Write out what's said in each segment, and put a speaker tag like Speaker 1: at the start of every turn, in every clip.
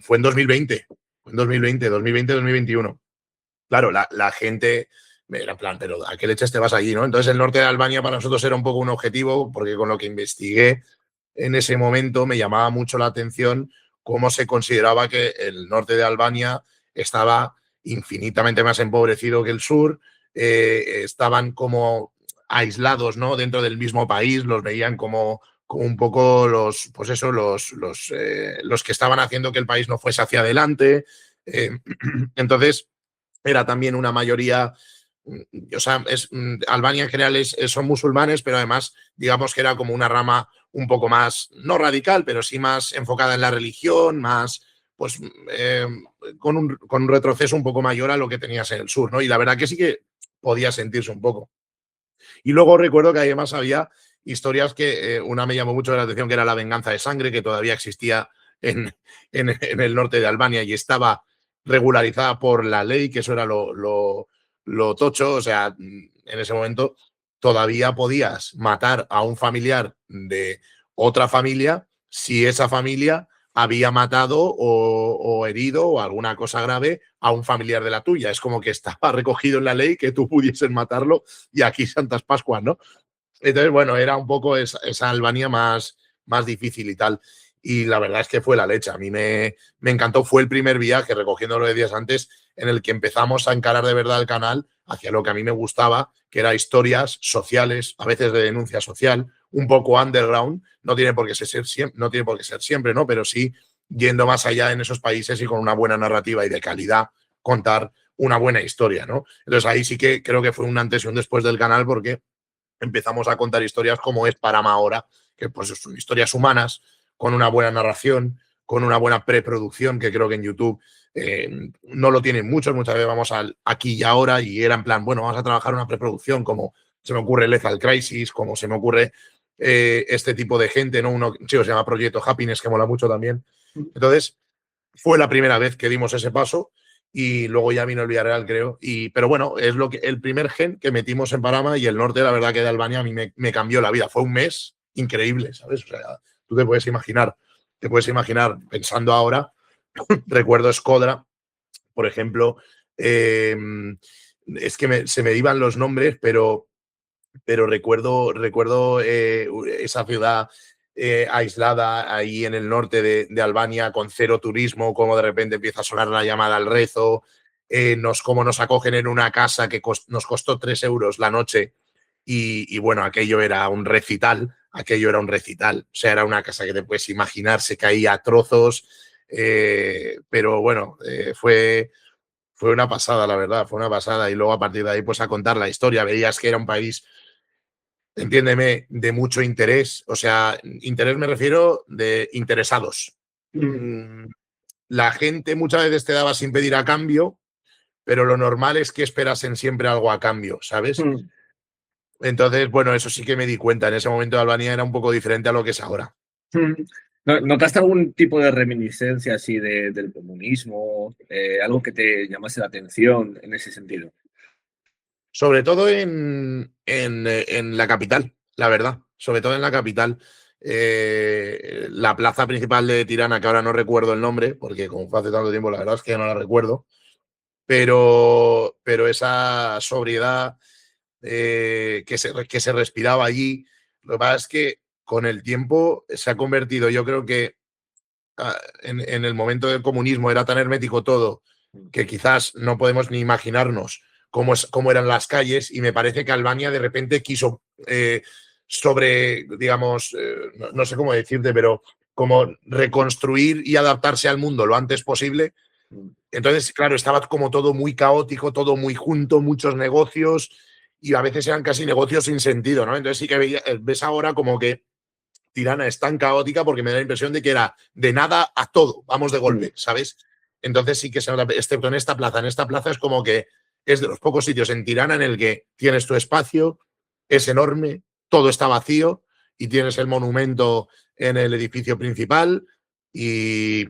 Speaker 1: Fue en 2020, 2021. Claro, la gente era en plan, pero ¿a qué leches te vas allí, no? Entonces el norte de Albania para nosotros era un poco un objetivo, porque con lo que investigué en ese momento me llamaba mucho la atención cómo se consideraba que el norte de Albania estaba infinitamente más empobrecido que el sur, estaban como aislados, ¿no? Dentro del mismo país, los veían como un poco los, pues eso, los que estaban haciendo que el país no fuese hacia adelante. Entonces, era también una mayoría, o sea, Albania en general son musulmanes, pero además, digamos que era como una rama un poco más, no radical, pero sí más enfocada en la religión, más, pues, con un retroceso un poco mayor a lo que tenías en el sur, ¿no? Y la verdad que sí que podía sentirse un poco. Y luego recuerdo que además había historias que una me llamó mucho la atención, que era la venganza de sangre, que todavía existía en el norte de Albania y estaba regularizada por la ley, que eso era lo tocho. O sea, en ese momento todavía podías matar a un familiar de otra familia si esa familia había matado o herido o alguna cosa grave a un familiar de la tuya. Es como que estaba recogido en la ley que tú pudieses matarlo y aquí Santas Pascuas, ¿no? Entonces, bueno, era un poco esa Albania más difícil y tal. Y la verdad es que fue la leche. A mí me encantó. Fue el primer viaje, recogiendo lo de días antes, en el que empezamos a encarar de verdad el canal hacia lo que a mí me gustaba, que era historias sociales, a veces de denuncia social, un poco underground. No tiene por qué ser siempre, no tiene por qué ser siempre, ¿no? Pero sí yendo más allá en esos países y con una buena narrativa y de calidad contar una buena historia, ¿no? Entonces ahí sí que creo que fue un antes y un después del canal, porque empezamos a contar historias como es Parama ahora, que pues son historias humanas, con una buena narración, con una buena preproducción, que creo que en YouTube no lo tienen muchos. Muchas veces vamos al aquí y ahora y era en plan, bueno, vamos a trabajar una preproducción, como se me ocurre Lethal Crisis, como se me ocurre este tipo de gente, ¿no? Uno, sí, se llama Proyecto Happiness, que mola mucho también. Entonces, fue la primera vez que dimos ese paso y luego ya vino el Villarreal, creo. Pero bueno, es el primer gen que metimos en Parama, y el norte, la verdad que de Albania a mí me cambió la vida. Fue un mes increíble, ¿sabes? O sea, tú te puedes imaginar, pensando ahora, recuerdo Escodra, por ejemplo, es que se me iban los nombres, pero recuerdo esa ciudad aislada ahí en el norte de Albania, con cero turismo, como de repente empieza a sonar la llamada al rezo, cómo nos acogen en una casa que nos costó 3 euros la noche y bueno, aquello era un recital, o sea, era una casa que te puedes imaginar, se caía a trozos, pero bueno, fue una pasada, la verdad, fue una pasada. Y luego a partir de ahí, pues a contar la historia, veías que era un país, entiéndeme, de mucho interés. O sea, interés me refiero de interesados. La gente muchas veces te daba sin pedir a cambio, pero lo normal es que esperasen siempre algo a cambio, ¿sabes? Entonces, bueno, eso sí que me di cuenta. En ese momento Albania era un poco diferente a lo que es ahora.
Speaker 2: ¿Notaste algún tipo de reminiscencia así del comunismo? Algo que te llamase la atención en ese sentido.
Speaker 1: Sobre todo en la capital, la verdad. Sobre todo en la capital. La plaza principal de Tirana, que ahora no recuerdo el nombre, porque como fue hace tanto tiempo, la verdad es que ya no la recuerdo. Pero esa sobriedad que se respiraba allí, lo que pasa es que con el tiempo se ha convertido, yo creo que en el momento del comunismo era tan hermético todo que quizás no podemos ni imaginarnos cómo eran las calles, y me parece que Albania de repente quiso digamos, no sé cómo decirte, pero como reconstruir y adaptarse al mundo lo antes posible. Entonces, claro, estaba como todo muy caótico, todo muy junto, muchos negocios, y a veces eran casi negocios sin sentido, ¿no? Entonces sí que ves ahora como que Tirana es tan caótica porque me da la impresión de que era de nada a todo, vamos de golpe, ¿sabes? Entonces sí que se nota, excepto en esta plaza. En esta plaza es como que es de los pocos sitios en Tirana en el que tienes tu espacio, es enorme, todo está vacío y tienes el monumento en el edificio principal y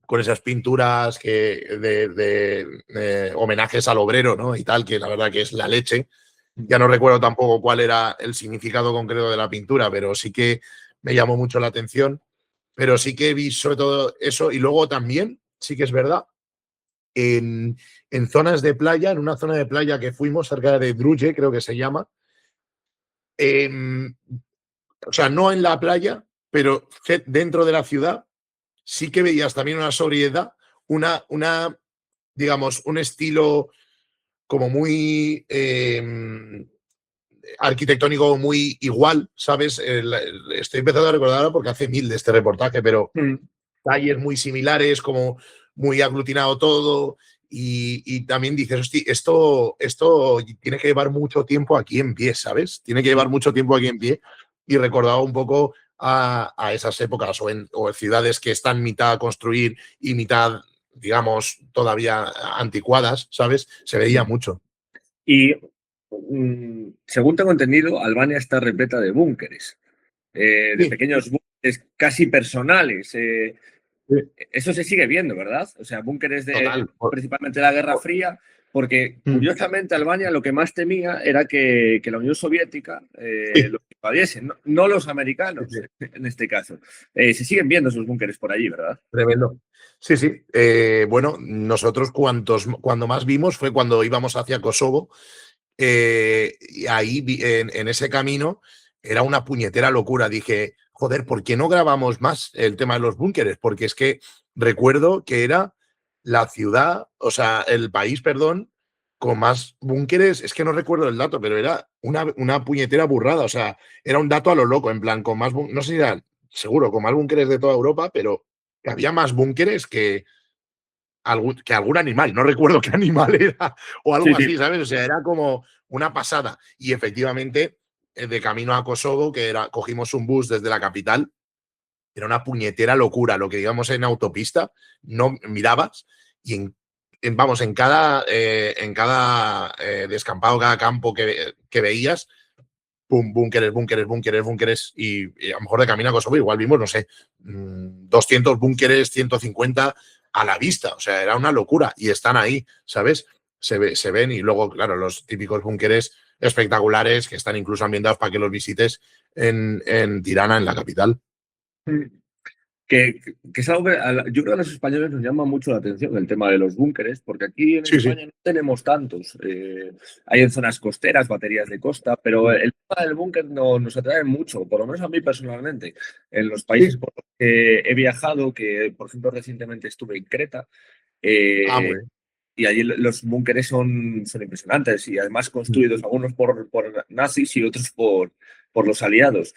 Speaker 1: con esas pinturas de homenajes al obrero, ¿no? Y tal, que la verdad que es la leche. Ya no recuerdo tampoco cuál era el significado concreto de la pintura, pero sí que me llamó mucho la atención. pero sí que vi sobre todo eso. Y luego también, sí que es verdad, en zonas de playa, en una zona de playa que fuimos cerca de Druge, creo que se llama, eh, o sea, no en la playa, pero dentro de la ciudad, sí que veías también una sobriedad, digamos, un estilo como muy arquitectónico muy igual, ¿sabes? Estoy empezando a recordar ahora porque hace mil de este reportaje, pero calles muy similares, como muy aglutinado todo. Y también dices, hostia, esto tiene que llevar mucho tiempo aquí en pie, ¿sabes? Tiene que llevar mucho tiempo aquí en pie. Y recordaba un poco a esas épocas o en ciudades que están mitad a construir y mitad, digamos, todavía anticuadas, ¿sabes? Se veía mucho.
Speaker 2: Y según tengo entendido, Albania está repleta de búnkeres, de
Speaker 1: Sí,
Speaker 2: pequeños búnkeres casi personales.
Speaker 1: sí,
Speaker 2: Eso se sigue viendo, ¿verdad? O sea, búnkeres de
Speaker 1: total.
Speaker 2: principalmente la Guerra Fría, porque curiosamente Albania lo que más temía era que la Unión Soviética
Speaker 1: Sí,
Speaker 2: lo invadiese, no los
Speaker 1: sí,
Speaker 2: americanos
Speaker 1: sí.
Speaker 2: en este caso. Se siguen viendo esos búnkeres por allí, ¿verdad?
Speaker 1: Tremendo. Sí, sí. Bueno, nosotros cuando más vimos fue cuando íbamos hacia Kosovo. Y ahí en ese camino era una puñetera locura. Dije, joder, ¿por qué no grabamos más el tema de los búnkeres? Porque es que recuerdo que era la ciudad, o sea, el país, perdón, con más búnkeres. Es que no recuerdo el dato, pero era una puñetera burrada. O sea, era un dato a lo loco, en plan, con más, no sé si era seguro, con más búnkeres de toda Europa, pero que había más búnkeres que algún animal, no recuerdo qué animal era o
Speaker 2: Sí,
Speaker 1: algo
Speaker 2: sí.
Speaker 1: así, ¿sabes? O sea, era como una pasada. Y efectivamente, de camino a Kosovo, cogimos un bus desde la capital, era una puñetera locura. Lo que íbamos en autopista, no mirabas y vamos, en cada descampado, cada campo que veías, pum, búnkeres, búnkeres, búnkeres, búnkeres. Y a lo mejor de camino a Kosovo igual vimos, no sé, 200 búnkeres, 150 a la vista. O sea, era una locura. Y están ahí, ¿sabes? Se ven. Y luego, claro, los típicos búnkeres espectaculares que están incluso ambientados para que los visites en Tirana, en la capital.
Speaker 2: Que es algo que yo creo que a los españoles nos llama mucho la atención el tema de los búnkeres, porque aquí en
Speaker 1: Sí, sí.
Speaker 2: España no tenemos tantos. Hay en zonas costeras, baterías de costa, pero el tema del búnker nos atrae mucho, por lo menos a mí personalmente. En los países
Speaker 1: Sí.
Speaker 2: por los que he viajado, que por ejemplo recientemente estuve en Creta,
Speaker 1: Ah,
Speaker 2: eh,
Speaker 1: muy bien.
Speaker 2: y allí los búnkeres son impresionantes y además construidos algunos por nazis y otros por los aliados.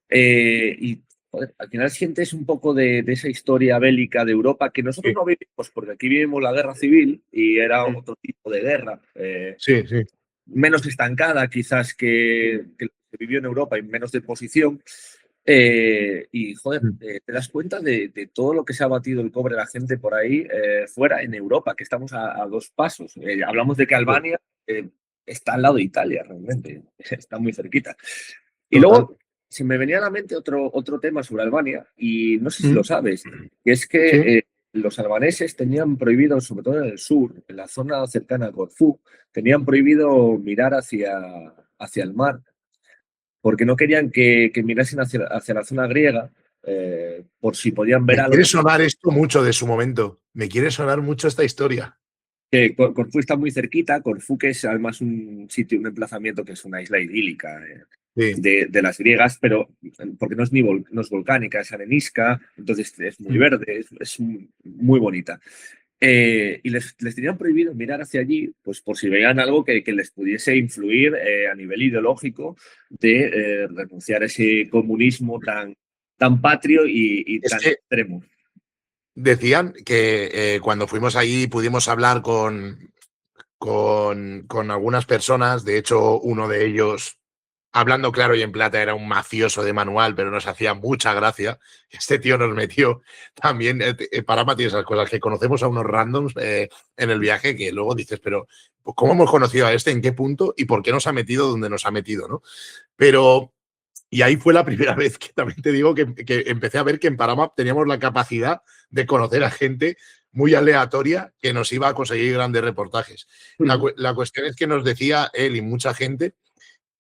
Speaker 2: Y joder, al final sientes un poco de esa historia bélica de Europa que nosotros
Speaker 1: Sí,
Speaker 2: no vivimos, porque aquí vivimos la guerra civil y era otro tipo de guerra,
Speaker 1: sí, sí.
Speaker 2: menos estancada quizás que lo que se vivió en Europa y menos de posición. Y joder, te das cuenta de todo lo que se ha batido el cobre de la gente por ahí fuera en Europa, que estamos a dos pasos. Hablamos de que Albania está al lado de Italia, realmente, está muy cerquita. Y
Speaker 1: Total.
Speaker 2: luego se me venía a la mente otro tema sobre Albania, y no sé si lo sabes, que es
Speaker 1: Sí.
Speaker 2: que los albaneses tenían prohibido, sobre todo en el sur, en la zona cercana a Corfú, tenían prohibido mirar hacia el mar, porque no querían que mirasen hacia la zona griega, por si podían ver
Speaker 1: Me quiere
Speaker 2: algo.
Speaker 1: sonar esto mucho de su momento. Me quiere sonar mucho esta historia.
Speaker 2: Corfú está muy cerquita, Corfú que es además un sitio, un emplazamiento que es una isla idílica
Speaker 1: Sí.
Speaker 2: de las griegas, pero porque no es, no es volcánica, es arenisca, entonces es muy verde, es muy bonita. Y les tenían prohibido mirar hacia allí, pues por si veían algo que les pudiese influir a nivel ideológico de renunciar a ese comunismo tan patrio y
Speaker 1: Es
Speaker 2: tan
Speaker 1: que
Speaker 2: extremo.
Speaker 1: decían que cuando fuimos allí pudimos hablar con algunas personas. De hecho, uno de ellos, hablando claro y en plata, era un mafioso de manual, pero nos hacía mucha gracia. Este tío nos metió también para Mati esas cosas, que conocemos a unos randoms en el viaje que luego dices, pero pues, ¿cómo hemos conocido a este? ¿En qué punto? ¿Y por qué nos ha metido donde nos ha metido? ¿No? Pero y ahí fue la primera vez que también te digo que empecé a ver que en Paramap teníamos la capacidad de conocer a gente muy aleatoria que nos iba a conseguir grandes reportajes. La cuestión es que nos decía él y mucha gente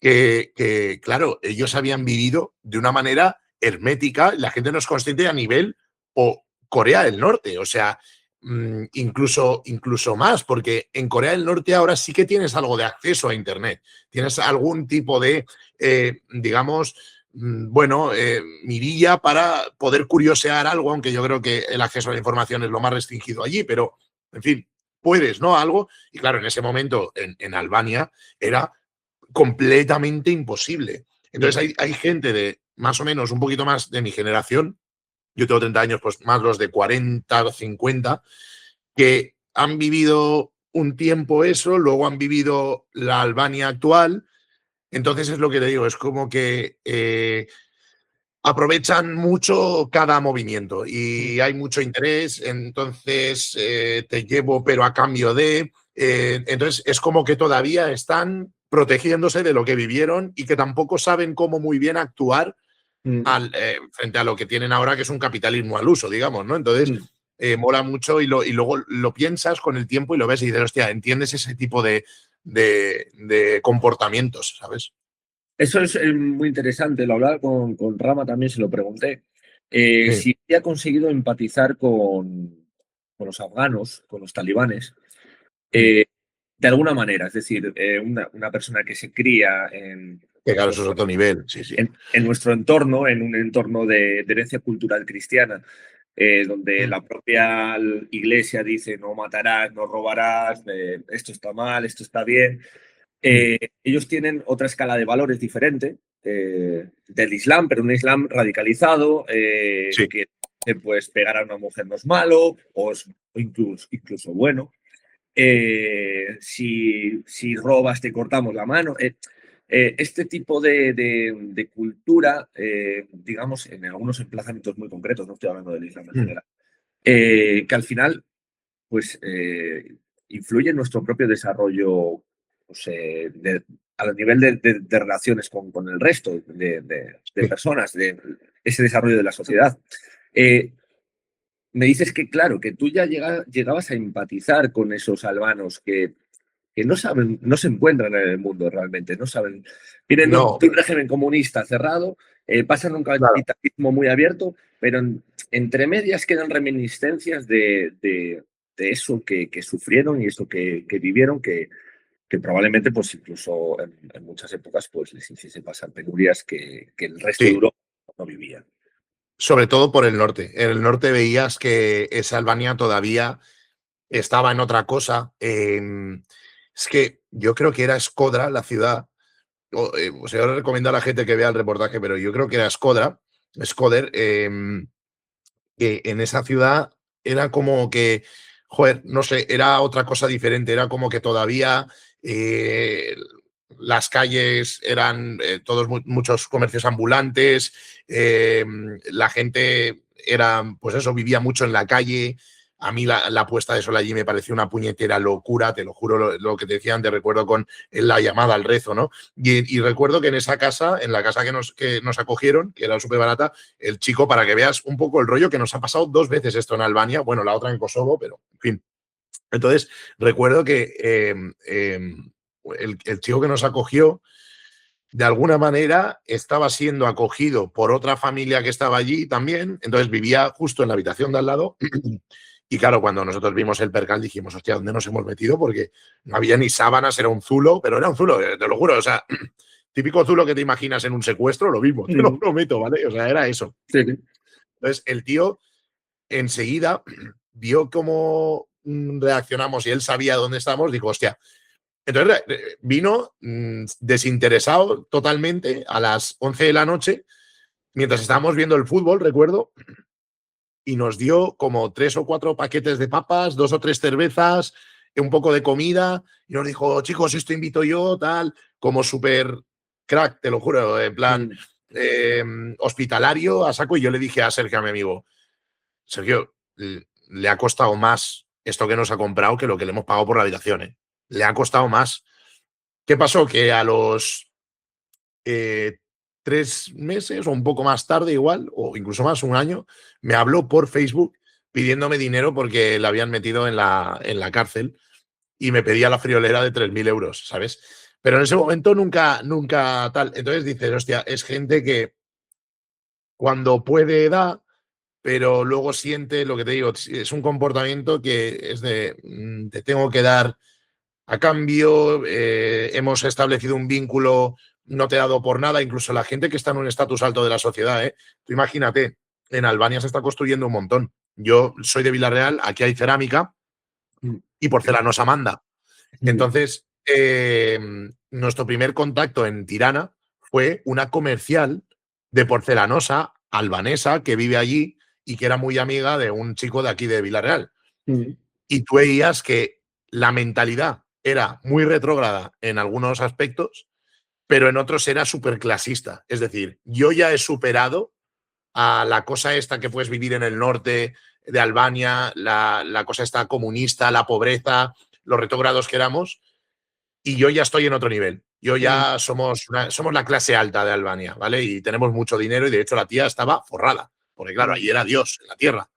Speaker 1: que, claro, ellos habían vivido de una manera hermética, la gente no es consciente a nivel o Corea del Norte, o sea, incluso más, porque en Corea del Norte ahora sí que tienes algo de acceso a Internet, tienes algún tipo de, digamos, bueno, mirilla para poder curiosear algo, aunque yo creo que el acceso a la información es lo más restringido allí, pero, en fin, puedes, ¿no? Algo, y claro, en ese momento en Albania era completamente imposible. Entonces hay gente de más o menos un poquito más de mi generación, yo tengo 30 años, pues más los de 40 o 50, que han vivido un tiempo eso, luego han vivido la Albania actual. Entonces es lo que te digo, es como que aprovechan mucho cada movimiento y hay mucho interés, entonces te llevo pero a cambio de... entonces es como que todavía están protegiéndose de lo que vivieron y que tampoco saben cómo muy bien actuar frente a lo que tienen ahora, que es un capitalismo al uso, digamos, ¿no? Entonces, mola mucho y luego lo piensas con el tiempo y lo ves y dices, hostia, entiendes ese tipo de comportamientos, ¿sabes?
Speaker 2: Eso es muy interesante. Lo hablaba con Rama, también se lo pregunté.
Speaker 1: Sí.
Speaker 2: Si había conseguido empatizar con los afganos, con los talibanes, de alguna manera. Es decir, una persona que se cría
Speaker 1: Que
Speaker 2: pues,
Speaker 1: claro, eso es otro nivel, sí, sí.
Speaker 2: en nuestro entorno, en un entorno de herencia cultural cristiana, donde la propia iglesia dice no matarás, no robarás, esto está mal, esto está bien. Ellos tienen otra escala de valores diferente del Islam, pero un Islam radicalizado,
Speaker 1: Sí.
Speaker 2: que pues pegar a una mujer no es malo o incluso bueno. Si robas te cortamos la mano. Este tipo de cultura, digamos, en algunos emplazamientos muy concretos, no estoy hablando del Islam en general, que al final pues influye en nuestro propio desarrollo, pues, a nivel de relaciones con el resto de
Speaker 1: Sí.
Speaker 2: personas, de ese desarrollo de la sociedad. Me dices que, claro, que tú ya llegabas a empatizar con esos albanos que no saben, no se encuentran en el mundo realmente, no saben. Vienen de un
Speaker 1: No,
Speaker 2: régimen comunista cerrado, pasan un
Speaker 1: claro.
Speaker 2: capitalismo muy abierto, pero entre medias quedan reminiscencias de eso que sufrieron y eso que vivieron, que probablemente, pues incluso en muchas épocas, pues les hiciese pasar penurias que el resto de
Speaker 1: Sí,
Speaker 2: Europa no vivía.
Speaker 1: sobre todo por el norte. En el norte veías que esa Albania todavía estaba en otra cosa. Es que yo creo que era Shkodra, la ciudad. O sea, yo recomiendo a la gente que vea el reportaje, pero yo creo que era Shkoder, que en esa ciudad era como que, joder, no sé, era otra cosa diferente. Era como que todavía las calles eran todos muchos comercios ambulantes, la gente era, pues eso, vivía mucho en la calle. A mí la puesta de sol allí me pareció una puñetera locura, te lo juro, lo que te decía antes, recuerdo con la llamada al rezo, ¿no? Y recuerdo que en esa casa, en la casa que nos acogieron, que era súper barata, el chico, para que veas un poco el rollo, que nos ha pasado 2 veces esto en Albania, bueno, la otra en Kosovo, pero en fin. Entonces, recuerdo que el chico que nos acogió, de alguna manera, estaba siendo acogido por otra familia que estaba allí también, entonces vivía justo en la habitación de al lado. Y claro, cuando nosotros vimos el percal dijimos, hostia, ¿dónde nos hemos metido? Porque no había ni sábanas, era un zulo, pero era un zulo, te lo juro, o sea, típico zulo que te imaginas en un secuestro, lo mismo, te lo prometo, ¿vale? O sea, era eso.
Speaker 2: Sí, sí.
Speaker 1: Entonces, el tío enseguida vio cómo reaccionamos y él sabía dónde estábamos, dijo, hostia. Entonces vino desinteresado totalmente a las 11 de la noche, mientras estábamos viendo el fútbol, recuerdo, y nos dio como 3 o 4 paquetes de papas, 2 o 3 cervezas, un poco de comida, y nos dijo, chicos, esto invito yo, tal, como súper crack, te lo juro, en plan hospitalario a saco. Y yo le dije a Sergio, a mi amigo, Sergio, le ha costado más esto que nos ha comprado que lo que le hemos pagado por la habitación, ¿eh? Le ha costado más. ¿Qué pasó? Que a los 3 meses o un poco más tarde igual, o incluso más, un año, me habló por Facebook pidiéndome dinero porque la habían metido en la cárcel y me pedía la friolera de 3.000 euros, ¿sabes? Pero en ese momento nunca tal. Entonces dices, hostia, es gente que cuando puede da, pero luego siente lo que te digo, es un comportamiento que es de te tengo que dar a cambio, hemos establecido un vínculo, no te he dado por nada, incluso la gente que está en un estatus alto de la sociedad, ¿eh? Tú imagínate, en Albania se está construyendo un montón. Yo soy de Villarreal, aquí hay cerámica y porcelanosa manda. Entonces, nuestro primer contacto en Tirana fue una comercial de porcelanosa albanesa que vive allí y que era muy amiga de un chico de aquí de Villarreal. Y tú veías que la mentalidad era muy retrógrada en algunos aspectos, pero en otros era súper clasista. Es decir, yo ya he superado a la cosa esta que puedes vivir en el norte de Albania, la cosa esta comunista, la pobreza, los retrógrados que éramos, y yo ya estoy en otro nivel. Yo ya somos la clase alta de Albania, ¿vale? Y tenemos mucho dinero y de hecho la tía estaba forrada, porque claro, ahí era Dios en la tierra.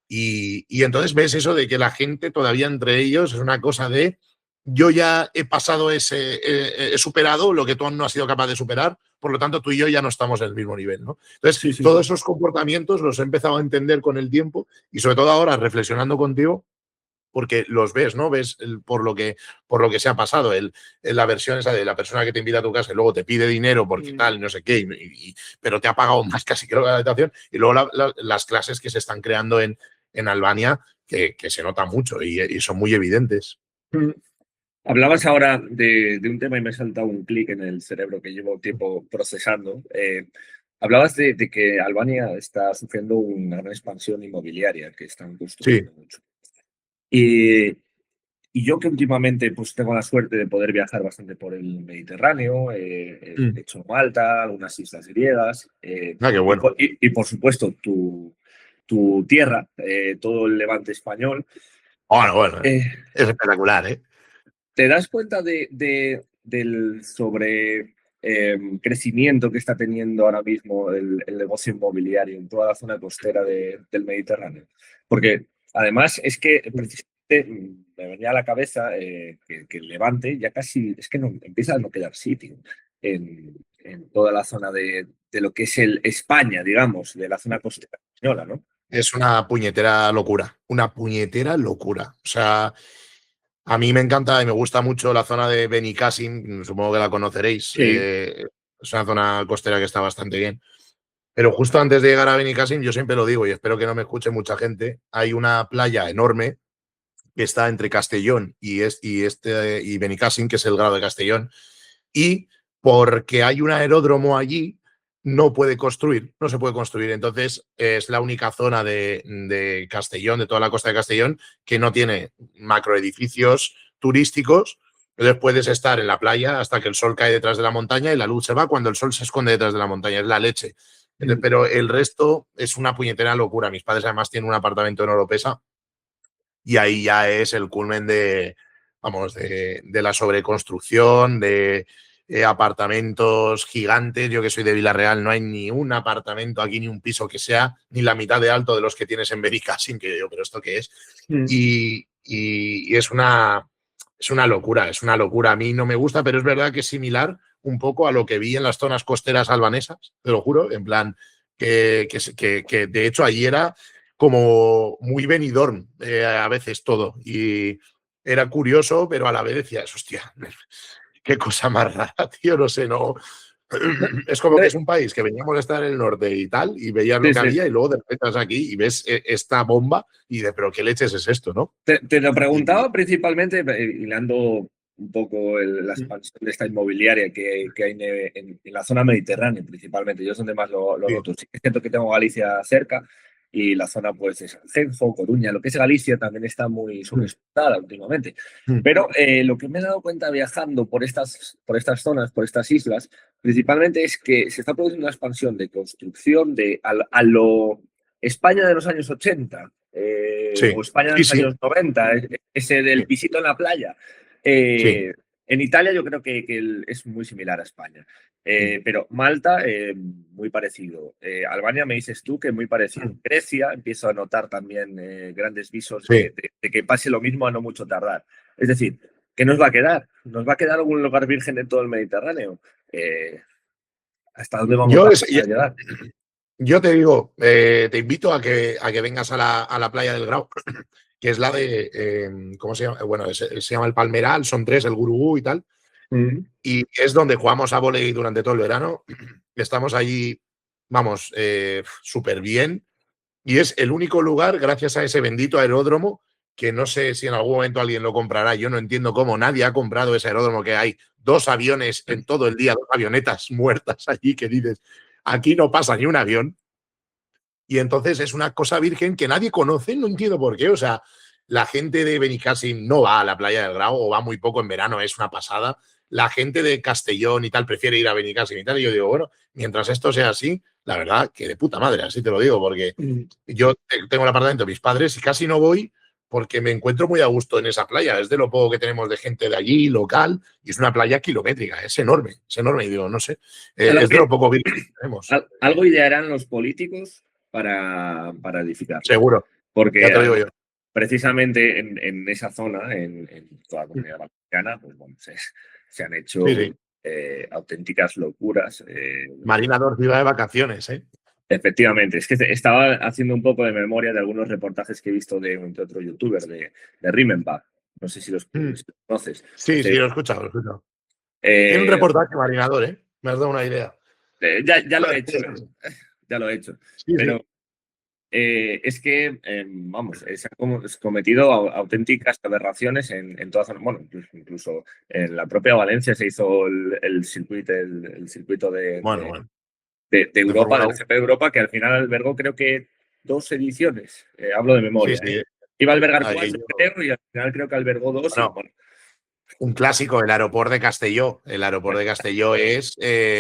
Speaker 1: Y entonces ves eso de que la gente todavía entre ellos es una cosa de yo ya he pasado he superado lo que tú no has sido capaz de superar, por lo tanto tú y yo ya no estamos en el mismo nivel, ¿no? Entonces, todos esos comportamientos los he empezado a entender con el tiempo y sobre todo ahora reflexionando contigo, porque los ves, ¿no? Ves por lo que se ha pasado, la versión esa de la persona que te invita a tu casa y luego te pide dinero porque tal, no sé qué, pero te ha pagado más casi creo que la habitación, y luego las clases que se están creando en Albania, que se nota mucho y son muy evidentes.
Speaker 2: Hablabas ahora de un tema y me ha saltado un clic en el cerebro que llevo tiempo procesando. Hablabas de que Albania está sufriendo una gran expansión inmobiliaria, que están
Speaker 1: Sí,
Speaker 2: construyendo mucho. Y yo que últimamente pues, tengo la suerte de poder viajar bastante por el Mediterráneo, he hecho Malta, algunas islas griegas,
Speaker 1: qué bueno.
Speaker 2: y por supuesto tu tierra, todo el levante español.
Speaker 1: Bueno,
Speaker 2: Eh,
Speaker 1: es espectacular, ¿eh?
Speaker 2: ¿Te das cuenta del crecimiento que está teniendo ahora mismo el negocio inmobiliario en toda la zona costera del Mediterráneo? Porque además es que precisamente me venía a la cabeza que el Levante ya casi es que no, empieza a no quedar sitio en toda la zona de lo que es el España, digamos, de la zona costera española, ¿no?
Speaker 1: Es una puñetera locura, una puñetera locura. O sea, a mí me encanta y me gusta mucho la zona de Benicàssim, supongo que la conoceréis.
Speaker 2: Sí.
Speaker 1: Es una zona costera que está bastante bien. Pero justo antes de llegar a Benicàssim, yo siempre lo digo y espero que no me escuche mucha gente, hay una playa enorme que está entre Castellón y Benicàssim, que es el grado de Castellón, y porque hay un aeródromo allí, no se puede construir. Entonces, es la única zona de Castellón, de toda la costa de Castellón, que no tiene macroedificios turísticos. Entonces puedes estar en la playa hasta que el sol cae detrás de la montaña y la luz se va cuando el sol se esconde detrás de la montaña. Es la leche. Entonces, pero el resto es una puñetera locura. Mis padres además tienen un apartamento en Oropesa y ahí ya es el culmen vamos, de la sobreconstrucción, de apartamentos gigantes. Yo que soy de Villarreal, no hay ni un apartamento aquí, ni un piso que sea ni la mitad de alto de los que tienes en Benicàssim, que yo, pero ¿esto qué es? Y es una locura, es una locura. A mí no me gusta, pero es verdad que es similar un poco a lo que vi en las zonas costeras albanesas, te lo juro, en plan, que de hecho allí era como muy Benidorm a veces todo. Y era curioso, pero a la vez decías, hostia, qué cosa más rara, tío, no sé, no. Es como que es un país que veníamos a estar en el norte y tal, y veías lo
Speaker 2: Sí,
Speaker 1: que
Speaker 2: sí.
Speaker 1: había, y luego de repente estás aquí y ves esta bomba y de, pero qué leches es esto, ¿no?
Speaker 2: Te lo
Speaker 1: Y,
Speaker 2: preguntaba principalmente, hilando un poco la expansión de esta inmobiliaria que hay en la zona mediterránea principalmente. Yo es donde más lo
Speaker 1: sí,
Speaker 2: noto. Sí, es cierto que tengo Galicia cerca y la zona pues de Sanjenjo, Coruña, lo que es Galicia también está muy sobreexplotada últimamente. Pero lo que me he dado cuenta viajando por estas zonas, por estas islas, principalmente es que se está produciendo una expansión de construcción a lo España de los años 80
Speaker 1: sí,
Speaker 2: o España de
Speaker 1: sí,
Speaker 2: los
Speaker 1: sí,
Speaker 2: años 90, ese del
Speaker 1: sí,
Speaker 2: pisito en la playa.
Speaker 1: sí.
Speaker 2: En Italia yo creo que es muy similar a España. Pero Malta, muy parecido. Albania me dices tú que muy parecido. Grecia, empiezo a notar también grandes visos
Speaker 1: Sí.
Speaker 2: de que pase lo mismo a no mucho tardar. Es decir, ¿qué nos va a quedar? ¿Nos va a quedar algún lugar virgen en todo el Mediterráneo? ¿Hasta dónde vamos
Speaker 1: Yo,
Speaker 2: a llegar?
Speaker 1: Yo te digo, te invito a que vengas a la playa del Grau, que es la de, ¿cómo se llama? Bueno, se llama el Palmeral, son 3, el Gurugú y tal. Y es donde jugamos a vóley durante todo el verano. Estamos allí, vamos, súper bien. Y es el único lugar, gracias a ese bendito aeródromo, que no sé si en algún momento alguien lo comprará. Yo no entiendo cómo nadie ha comprado ese aeródromo, que hay 2 aviones en todo el día, 2 avionetas muertas allí, que dices, aquí no pasa ni un avión. Y entonces es una cosa virgen que nadie conoce, no entiendo por qué. O sea, la gente de Benicàssim no va a la playa del Grau o va muy poco en verano, es una pasada. La gente de Castellón y tal prefiere ir a Benicàssim y tal. Y yo digo, bueno, mientras esto sea así, la verdad que de puta madre, así te lo digo, porque yo tengo el apartamento de mis padres y casi no voy porque me encuentro muy a gusto en esa playa. Es de lo poco que tenemos de gente de allí, local, y es una playa kilométrica, es enorme, es enorme. Y digo, no sé, es de lo poco virgen que tenemos.
Speaker 2: Algo idearán los políticos para edificarlo.
Speaker 1: Seguro,
Speaker 2: Porque
Speaker 1: ya te lo digo yo.
Speaker 2: precisamente en esa zona, en toda la comunidad valenciana, pues bueno, se han hecho
Speaker 1: Sí, sí.
Speaker 2: auténticas locuras.
Speaker 1: Marina Dor iba de vacaciones, ¿eh?
Speaker 2: Efectivamente, es que estaba haciendo un poco de memoria de algunos reportajes que he visto de otro youtuber, de Rimenbach. No sé si los conoces.
Speaker 1: Sí, sí, lo he escuchado, lo he escuchado. Tiene un
Speaker 2: Eh,
Speaker 1: reportaje Marinador, ¿eh? Me has dado una idea.
Speaker 2: ya lo he hecho, ya lo he hecho.
Speaker 1: Sí, sí.
Speaker 2: Pero es que, vamos, se han cometido auténticas aberraciones en toda zona. Bueno, incluso en la propia Valencia se hizo el circuito
Speaker 1: Bueno,
Speaker 2: de
Speaker 1: de
Speaker 2: Europa,
Speaker 1: Fórmula
Speaker 2: del
Speaker 1: 1.
Speaker 2: GP de Europa, que al final albergó creo que 2 ediciones. Hablo de
Speaker 1: Sí,
Speaker 2: memoria.
Speaker 1: sí.
Speaker 2: Iba a albergar 4,
Speaker 1: Aquello,
Speaker 2: creo, y al final creo que albergó 2 y
Speaker 1: bueno,
Speaker 2: bueno.
Speaker 1: un clásico, el aeropuerto de Castelló. El aeropuerto de Castelló es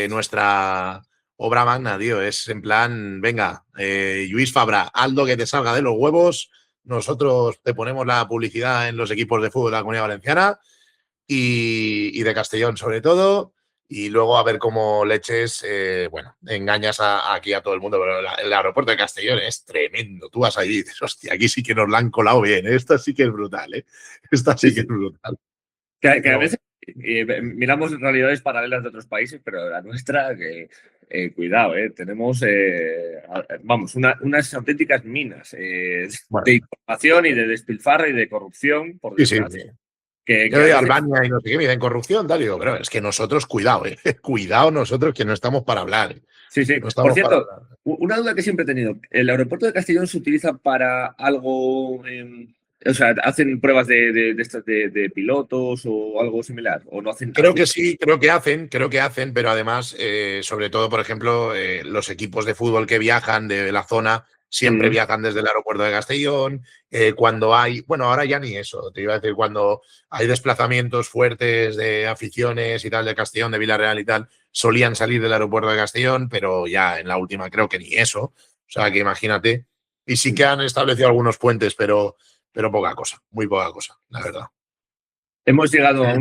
Speaker 1: nuestra obra magna, tío. Es en plan, venga, Lluís Fabra, Aldo que te salga de los huevos. Nosotros te ponemos la publicidad en los equipos de fútbol de la Comunidad Valenciana y de Castellón sobre todo. Y luego a ver cómo leches, bueno, engañas aquí a todo el mundo, pero el aeropuerto de Castellón es tremendo. Tú vas allí y dices, hostia, aquí sí que nos la han colado bien, ¿eh? Esta sí que es brutal, ¿eh? Esta
Speaker 2: Sí,
Speaker 1: sí que es
Speaker 2: sí.
Speaker 1: brutal.
Speaker 2: Que a
Speaker 1: Pero bueno,
Speaker 2: veces miramos realidades paralelas de otros países, pero la nuestra, cuidado, tenemos, vamos, unas auténticas minas de
Speaker 1: bueno,
Speaker 2: información y de despilfarro y de corrupción, por
Speaker 1: sí, sí, sí.
Speaker 2: desgracia, que
Speaker 1: Yo
Speaker 2: a
Speaker 1: de
Speaker 2: veces.
Speaker 1: Albania y no sé qué, me dicen corrupción, tal, y digo, pero es que nosotros, cuidado, ¿eh? Cuidado nosotros que no estamos para hablar.
Speaker 2: Sí, sí.
Speaker 1: No
Speaker 2: Por
Speaker 1: estamos para
Speaker 2: cierto,
Speaker 1: hablar.
Speaker 2: una duda que siempre he tenido. ¿El aeropuerto de Castellón se utiliza para algo, o sea, hacen pruebas de estas de pilotos o algo similar? ¿O no hacen
Speaker 1: Creo que
Speaker 2: absolutamente?
Speaker 1: sí, creo que hacen, pero además, sobre todo, por ejemplo, los equipos de fútbol que viajan de la zona siempre
Speaker 2: Mm,
Speaker 1: viajan desde el aeropuerto de Castellón. Cuando hay, bueno, ahora ya ni eso, te iba a decir, cuando hay desplazamientos fuertes de aficiones y tal de Castellón, de Villarreal y tal, solían salir del aeropuerto de Castellón, pero ya en la última creo que ni eso. O sea, que imagínate. Y sí que
Speaker 2: mm.
Speaker 1: han establecido algunos puentes, pero poca cosa, muy poca cosa, la verdad.
Speaker 2: Hemos llegado a una